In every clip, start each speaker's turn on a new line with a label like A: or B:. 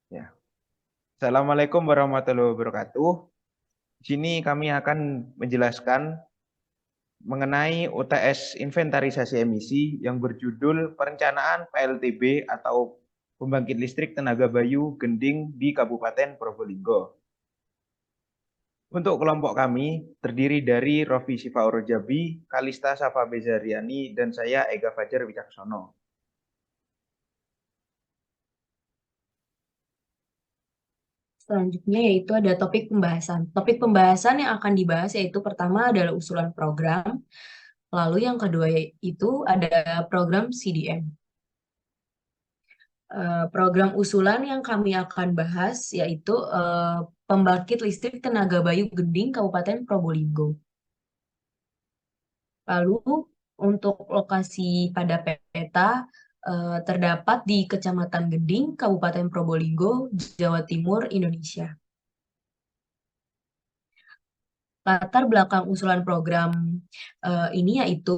A: Ya. Assalamualaikum warahmatullahi wabarakatuh. Di sini kami akan menjelaskan mengenai UTS inventarisasi emisi yang berjudul Perencanaan PLTB atau Pembangkit Listrik Tenaga Bayu Gending di Kabupaten Probolinggo. Untuk kelompok kami terdiri dari Rofi Sifaur Jabi, Kalista Safa Bezariani, dan saya Ega Fajar Wicaksono.
B: Selanjutnya yaitu ada topik pembahasan. Topik pembahasan yang akan dibahas yaitu pertama adalah usulan program, lalu yang kedua itu ada program CDM. Program usulan yang kami akan bahas yaitu pembangkit listrik tenaga Bayu Gending Kabupaten Probolinggo. Lalu untuk lokasi pada peta terdapat di Kecamatan Gending, Kabupaten Probolinggo, Jawa Timur, Indonesia. Latar belakang usulan program ini yaitu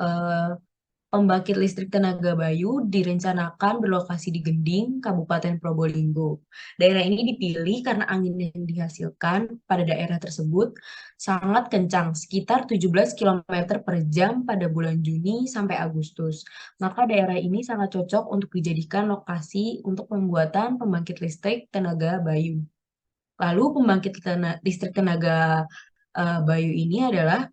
B: eh, pembangkit listrik tenaga Bayu direncanakan berlokasi di Gending, Kabupaten Probolinggo. Daerah ini dipilih karena angin yang dihasilkan pada daerah tersebut sangat kencang, sekitar 17 km per jam pada bulan Juni sampai Agustus. Maka daerah ini sangat cocok untuk dijadikan lokasi untuk pembuatan pembangkit listrik tenaga Bayu. Lalu pembangkit listrik tenaga Bayu ini adalah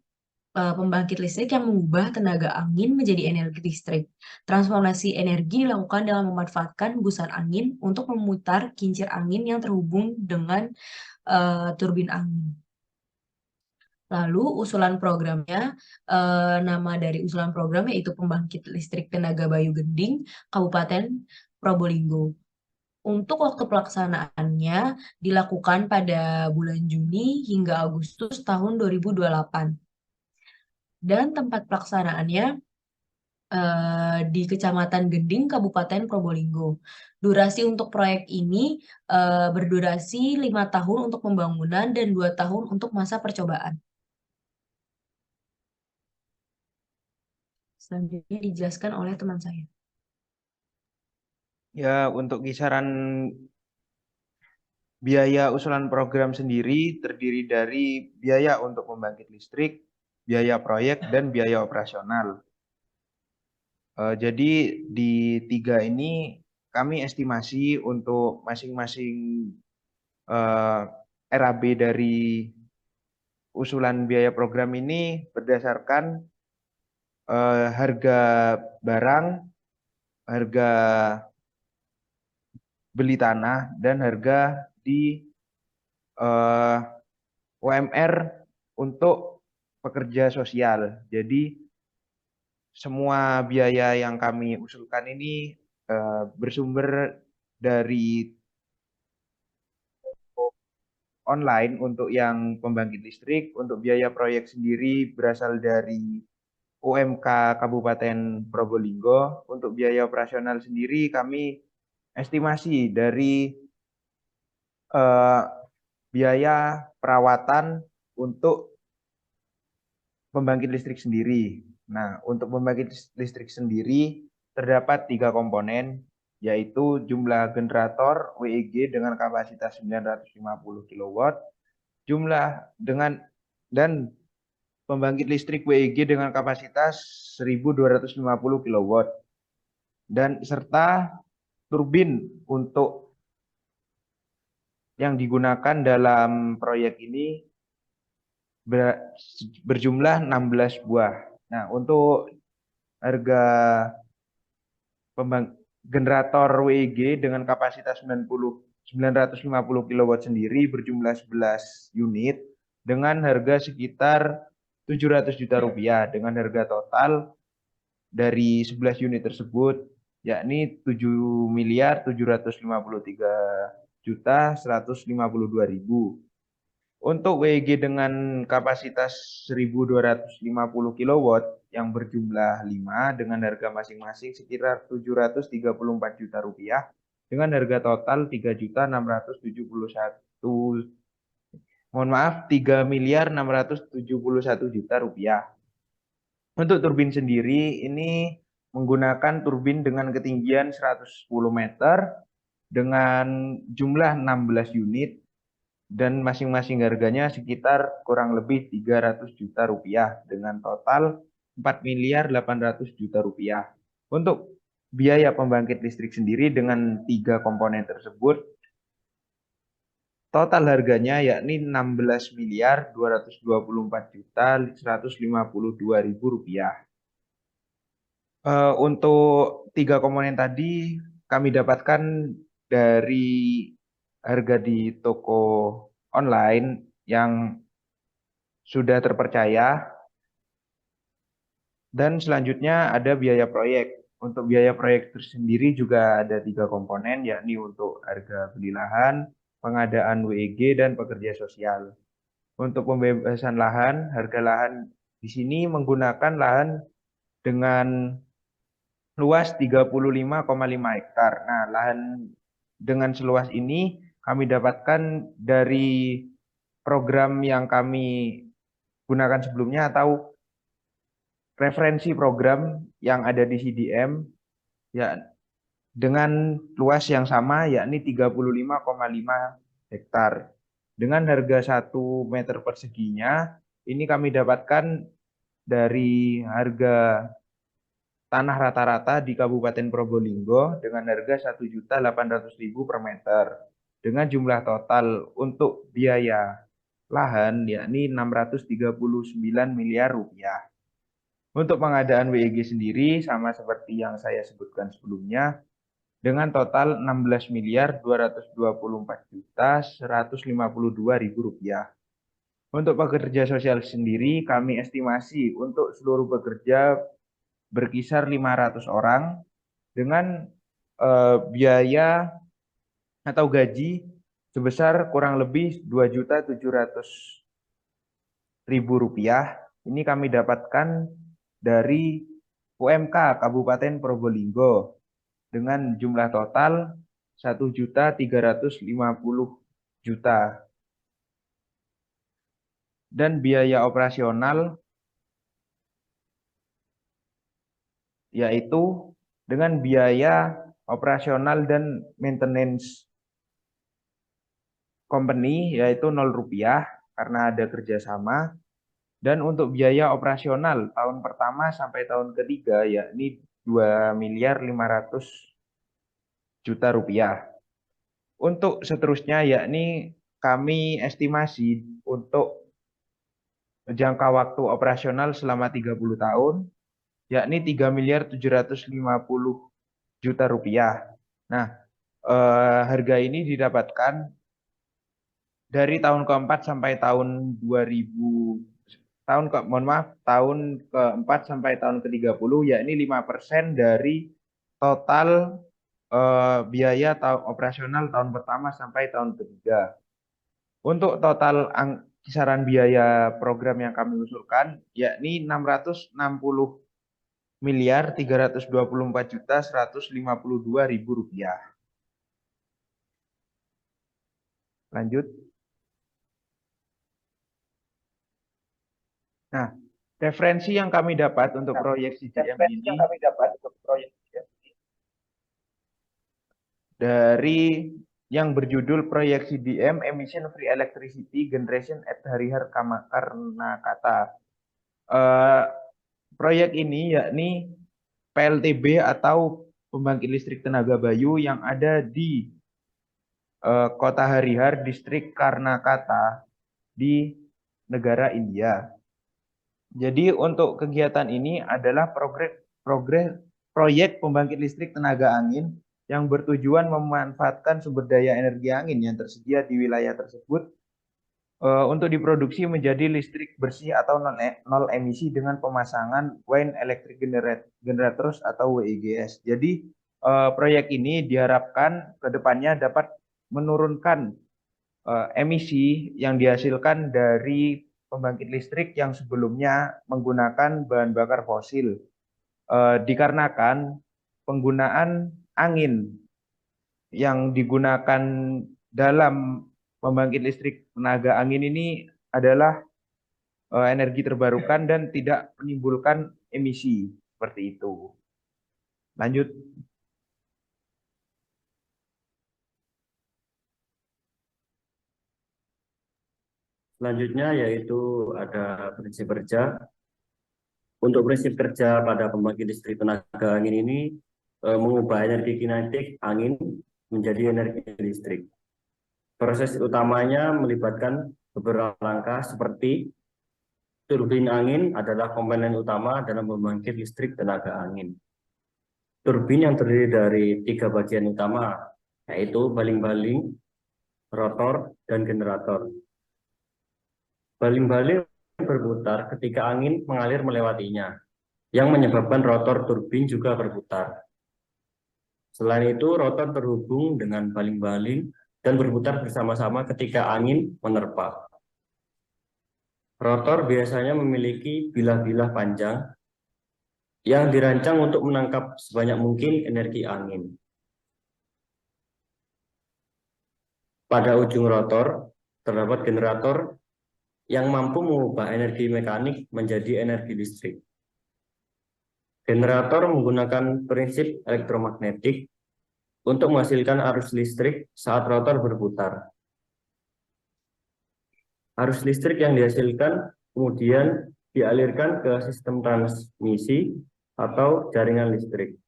B: pembangkit listrik yang mengubah tenaga angin menjadi energi listrik. Transformasi energi dilakukan dalam memanfaatkan hembusan angin untuk memutar kincir angin yang terhubung dengan turbin angin. Lalu usulan programnya, nama dari usulan program yaitu Pembangkit Listrik Tenaga Bayu Gending, Kabupaten Probolinggo. Untuk waktu pelaksanaannya dilakukan pada bulan Juni hingga Agustus tahun 2028. Dan tempat pelaksanaannya di Kecamatan Gending, Kabupaten Probolinggo. Durasi untuk proyek ini berdurasi 5 tahun untuk pembangunan dan 2 tahun untuk masa percobaan. Selanjutnya dijelaskan oleh teman saya.
A: Ya, untuk kisaran biaya usulan program sendiri terdiri dari biaya untuk pembangkit listrik, biaya proyek, dan biaya operasional. Jadi di tiga ini kami estimasi untuk masing-masing eh, RAB dari usulan biaya program ini berdasarkan harga barang, harga beli tanah, dan harga di eh, UMR untuk pekerja sosial. Jadi semua biaya yang kami usulkan ini bersumber dari online untuk yang pembangkit listrik. Untuk biaya proyek sendiri berasal dari UMK Kabupaten Probolinggo. Untuk biaya operasional sendiri kami estimasi dari eh, biaya perawatan untuk pembangkit listrik sendiri. Nah, untuk pembangkit listrik sendiri terdapat tiga komponen, yaitu jumlah generator WEG dengan kapasitas 950 kW, jumlah dengan dan pembangkit listrik WEG dengan kapasitas 1250 kW, dan serta turbin untuk yang digunakan dalam proyek ini berjumlah 16 buah. Nah, untuk harga pembang generator WEG dengan kapasitas 950 kW sendiri berjumlah 11 unit dengan harga sekitar 700 juta rupiah, dengan harga total dari 11 unit tersebut yakni 7.753.152.000. Untuk WG dengan kapasitas 1250 kW yang berjumlah 5 dengan harga masing-masing sekitar 734 juta rupiah dengan harga total 3.671, mohon maaf, 3.671.000.000 rupiah. Untuk turbin sendiri ini menggunakan turbin dengan ketinggian 110 meter dengan jumlah 16 unit dan masing-masing harganya sekitar kurang lebih 300 juta rupiah dengan total 4 miliar 800 juta rupiah. Untuk biaya pembangkit listrik sendiri dengan 3 komponen tersebut total harganya yakni 16 miliar 224 juta 152 ribu rupiah. Untuk 3 komponen tadi kami dapatkan dari harga di toko online yang sudah terpercaya. Dan selanjutnya ada biaya proyek. Untuk biaya proyek tersendiri juga ada 3 komponen, yakni untuk harga beli lahan, pengadaan WEG, dan pekerja sosial. Untuk pembebasan lahan, harga lahan di sini menggunakan lahan dengan luas 35,5 hektar. Nah, lahan dengan seluas ini kami dapatkan dari program yang kami gunakan sebelumnya atau referensi program yang ada di CDM ya dengan luas yang sama yakni 35,5 hektar. Dengan harga 1 meter perseginya ini kami dapatkan dari harga tanah rata-rata di Kabupaten Probolinggo dengan harga 1.800.000 per meter dengan jumlah total untuk biaya lahan yakni 639 miliar rupiah. Untuk pengadaan WEG sendiri sama seperti yang saya sebutkan sebelumnya dengan total 16 miliar 224 juta 152 ribu rupiah. Untuk pekerja sosial sendiri kami estimasi untuk seluruh pekerja berkisar 500 orang dengan biaya atau gaji sebesar kurang lebih 2.700.000 rupiah. Ini kami dapatkan dari UMK Kabupaten Probolinggo dengan jumlah total 1.350.000 dan biaya operasional yaitu dengan biaya operasional dan maintenance company yaitu 0 rupiah karena ada kerjasama. Dan untuk biaya operasional tahun pertama sampai tahun ketiga yakni 2.500.000 rupiah. Untuk seterusnya yakni kami estimasi untuk jangka waktu operasional selama 30 tahun yakni 3.750.000 rupiah. Nah, harga ini didapatkan dari tahun keempat sampai tahun 2000 tahun keempat sampai tahun ke-30 yakni 5% dari total biaya operasional tahun pertama sampai tahun ketiga. Untuk total kisaran biaya program yang kami usulkan yakni 660.324.152 rupiah. Lanjut. Nah, referensi yang kami dapat untuk proyek CDM ini dari yang berjudul proyek CDM Emission Free Electricity Generation at Harihar Karnakata. Proyek ini yakni PLTB atau pembangkit listrik tenaga bayu yang ada di Kota Harihar, Distrik Karnakata di negara India. Jadi untuk kegiatan ini adalah proyek pembangkit listrik tenaga angin yang bertujuan memanfaatkan sumber daya energi angin yang tersedia di wilayah tersebut untuk diproduksi menjadi listrik bersih atau nol emisi dengan pemasangan Wind Electric Generators atau WEGS. Jadi proyek ini diharapkan ke depannya dapat menurunkan emisi yang dihasilkan dari pembangkit listrik yang sebelumnya menggunakan bahan bakar fosil. Dikarenakan penggunaan angin yang digunakan dalam pembangkit listrik tenaga angin ini adalah energi terbarukan dan tidak menimbulkan emisi seperti itu. Lanjut.
C: Selanjutnya yaitu ada prinsip kerja. Untuk prinsip kerja pada pembangkit listrik tenaga angin ini mengubah energi kinetik angin menjadi energi listrik. Proses utamanya melibatkan beberapa langkah seperti turbin angin adalah komponen utama dalam pembangkit listrik tenaga angin. Turbin yang terdiri dari 3 bagian utama, yaitu baling-baling, rotor, dan generator. Baling-baling berputar ketika angin mengalir melewatinya, yang menyebabkan rotor turbin juga berputar. Selain itu, rotor terhubung dengan baling-baling dan berputar bersama-sama ketika angin menerpa. Rotor biasanya memiliki bilah-bilah panjang yang dirancang untuk menangkap sebanyak mungkin energi angin. Pada ujung rotor terdapat generator yang mampu mengubah energi mekanik menjadi energi listrik. Generator menggunakan prinsip elektromagnetik untuk menghasilkan arus listrik saat rotor berputar. Arus listrik yang dihasilkan kemudian dialirkan ke sistem transmisi atau jaringan listrik.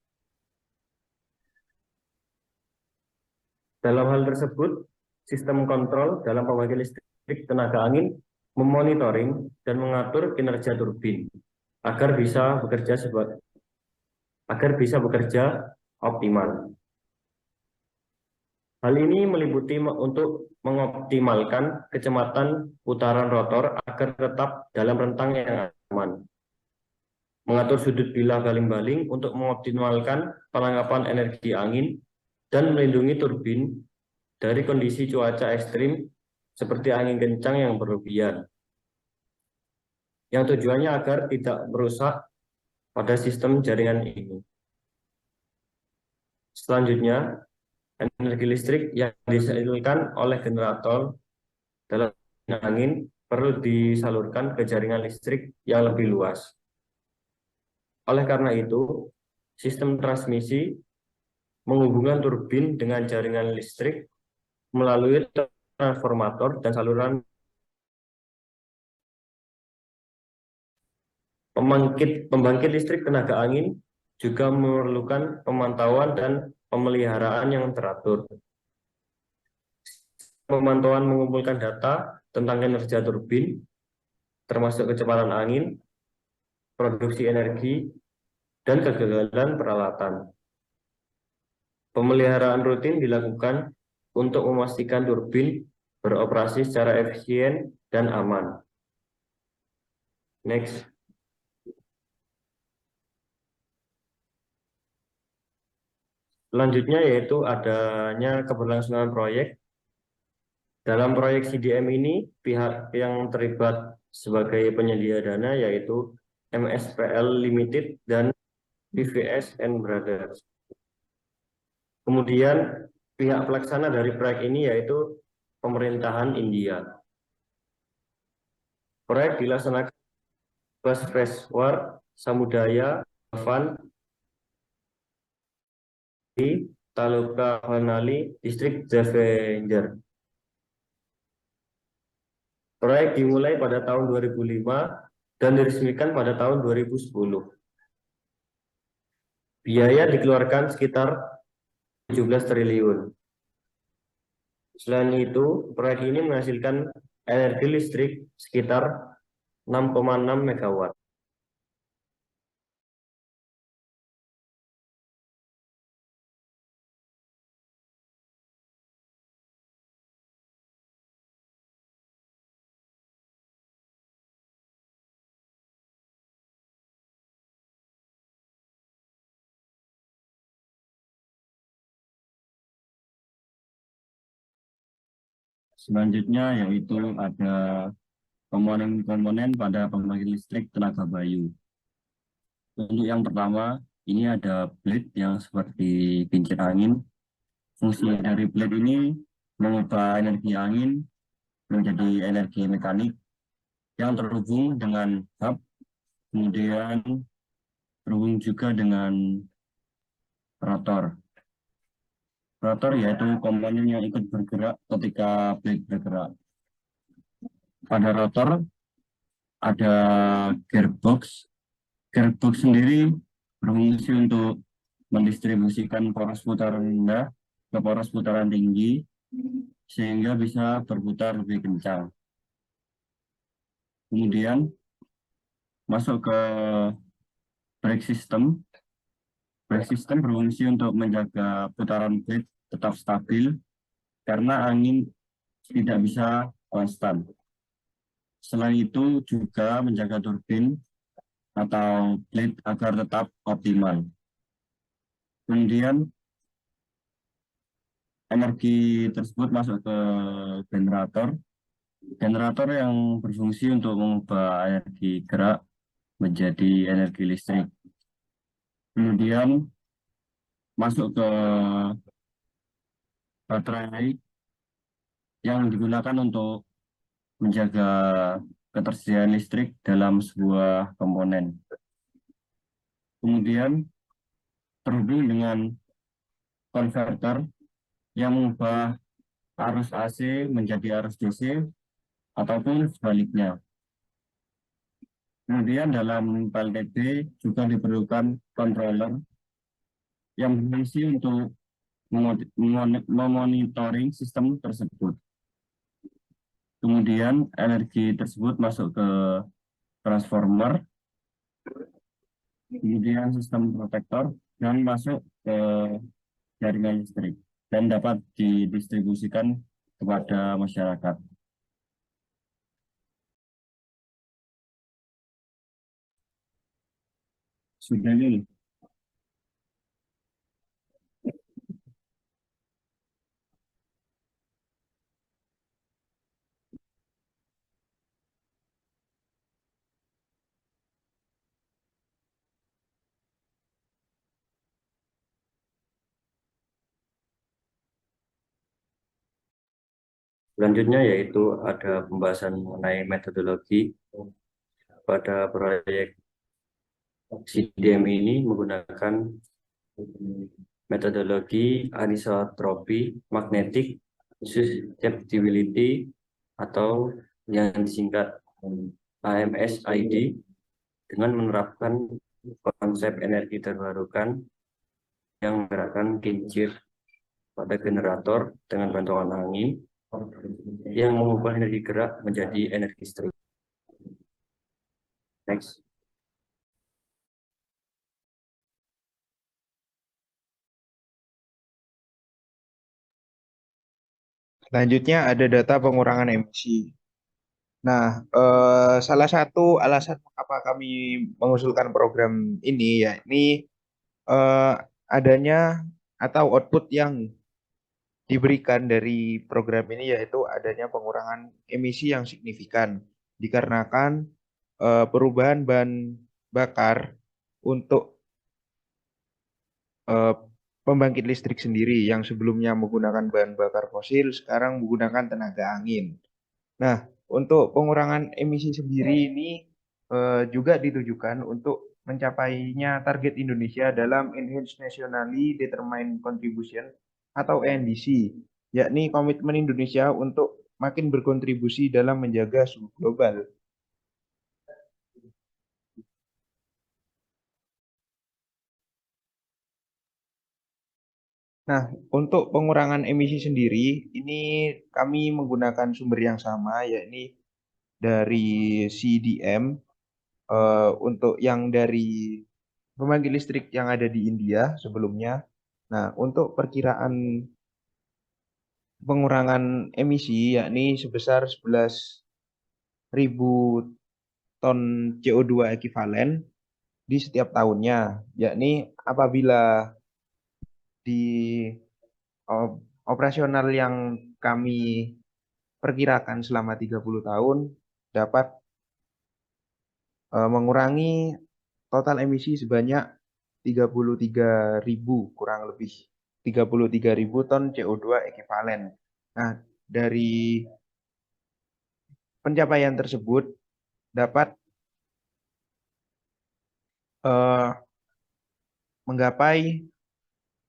C: Dalam hal tersebut, sistem kontrol dalam pembangkit listrik tenaga angin memonitoring dan mengatur kinerja turbin agar bisa bekerja optimal. Hal ini meliputi untuk mengoptimalkan kecepatan putaran rotor agar tetap dalam rentang yang aman, mengatur sudut bilah baling-baling untuk mengoptimalkan penangkapan energi angin, dan melindungi turbin dari kondisi cuaca ekstrim seperti angin kencang yang berlebihan, yang tujuannya agar tidak merusak pada sistem jaringan ini. Selanjutnya, energi listrik yang disalurkan oleh generator dalam angin perlu disalurkan ke jaringan listrik yang lebih luas. Oleh karena itu, sistem transmisi menghubungkan turbin dengan jaringan listrik melalui transformator dan saluran. Pembangkit listrik tenaga angin juga memerlukan pemantauan dan pemeliharaan yang teratur. Pemantauan mengumpulkan data tentang kinerja turbin, termasuk kecepatan angin, produksi energi, dan kegagalan peralatan. Pemeliharaan rutin dilakukan untuk memastikan turbin beroperasi secara efisien dan aman. Next. Selanjutnya yaitu adanya keberlangsungan proyek. Dalam proyek CDM ini, pihak yang terlibat sebagai penyedia dana yaitu MSPL Limited dan PVS and Brothers. Kemudian pihak pelaksana dari proyek ini yaitu pemerintahan India. Proyek dilaksanakan Basveshwar Samudaya Bhavan di Taluka Manali, Distrik Javanger. Proyek dimulai pada tahun 2005 dan diresmikan pada tahun 2010. Biaya dikeluarkan sekitar 17 triliun. Selain itu, proyek ini menghasilkan energi listrik sekitar 6,6 megawatt. Selanjutnya yaitu ada komponen-komponen pada pembangkit listrik tenaga bayu. Untuk yang pertama, ini ada blade yang seperti kincir angin. Fungsi dari blade ini mengubah energi angin menjadi energi mekanik yang terhubung dengan hub, kemudian terhubung juga dengan rotor. Rotor yaitu komponen yang ikut bergerak ketika blade bergerak. Pada rotor ada gearbox. Gearbox sendiri berfungsi untuk mendistribusikan poros putaran rendah ke poros putaran tinggi sehingga bisa berputar lebih kencang. Kemudian masuk ke brake system. Brake system berfungsi untuk menjaga putaran blade tetap stabil karena angin tidak bisa konstan. Selain itu juga menjaga turbin atau blade agar tetap optimal. Kemudian energi tersebut masuk ke generator. Generator yang berfungsi untuk mengubah energi gerak menjadi energi listrik. Kemudian masuk ke baterai yang digunakan untuk menjaga ketersediaan listrik dalam sebuah komponen. Kemudian terhubung dengan konverter yang mengubah arus AC menjadi arus DC ataupun sebaliknya. Kemudian dalam PLTB juga diperlukan controller yang berfungsi untuk memonitoring sistem tersebut. Kemudian energi tersebut masuk ke transformer, kemudian sistem protektor, dan masuk ke jaringan listrik dan dapat didistribusikan kepada masyarakat. Sudah ini. Selanjutnya yaitu ada pembahasan mengenai metodologi. Pada proyek CDM ini menggunakan metodologi anisotropi magnetic susceptibility atau yang disingkat AMSID dengan menerapkan konsep energi terbarukan yang menggerakkan kincir pada generator dengan bantuan angin yang mengubah energi gerak menjadi energi listrik. Next.
A: Selanjutnya ada data pengurangan emisi. Nah, salah satu alasan mengapa kami mengusulkan program ini ya ini adanya atau output yang diberikan dari program ini yaitu adanya pengurangan emisi yang signifikan dikarenakan perubahan bahan bakar untuk eh, pembangkit listrik sendiri yang sebelumnya menggunakan bahan bakar fosil sekarang menggunakan tenaga angin. Nah, untuk pengurangan emisi sendiri ini juga ditujukan untuk mencapainya target Indonesia dalam Enhanced Nationally Determined Contribution atau NDC, yakni komitmen Indonesia untuk makin berkontribusi dalam menjaga suhu global. Nah, untuk pengurangan emisi sendiri, ini kami menggunakan sumber yang sama, yakni dari CDM, untuk yang dari pembangkit listrik yang ada di India sebelumnya. Nah, untuk perkiraan pengurangan emisi, yakni sebesar 11.000 ton CO2 ekivalen di setiap tahunnya, yakni apabila di operasional yang kami perkirakan selama 30 tahun dapat mengurangi total emisi sebanyak 33.000 kurang lebih 33.000 ton CO2 ekivalen. Nah, dari pencapaian tersebut dapat menggapai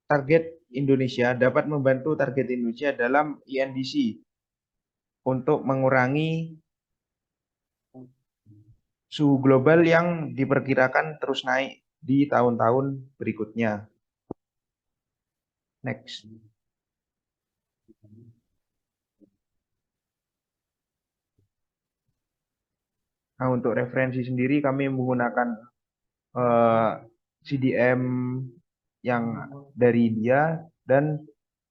A: target Indonesia dapat membantu target Indonesia dalam INDC untuk mengurangi suhu global yang diperkirakan terus naik di tahun-tahun berikutnya. Next. Nah, untuk referensi sendiri kami menggunakan CDM yang dari India, dan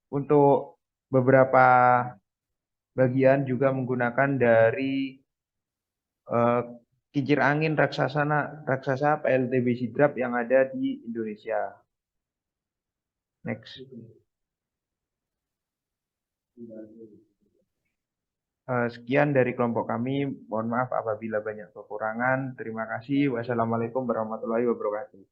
A: untuk beberapa bagian juga menggunakan dari kincir angin raksasa PLTB Sidrap yang ada di Indonesia. Next. Sekian dari kelompok kami. Mohon maaf apabila banyak kekurangan. Terima kasih. Wassalamualaikum warahmatullahi wabarakatuh.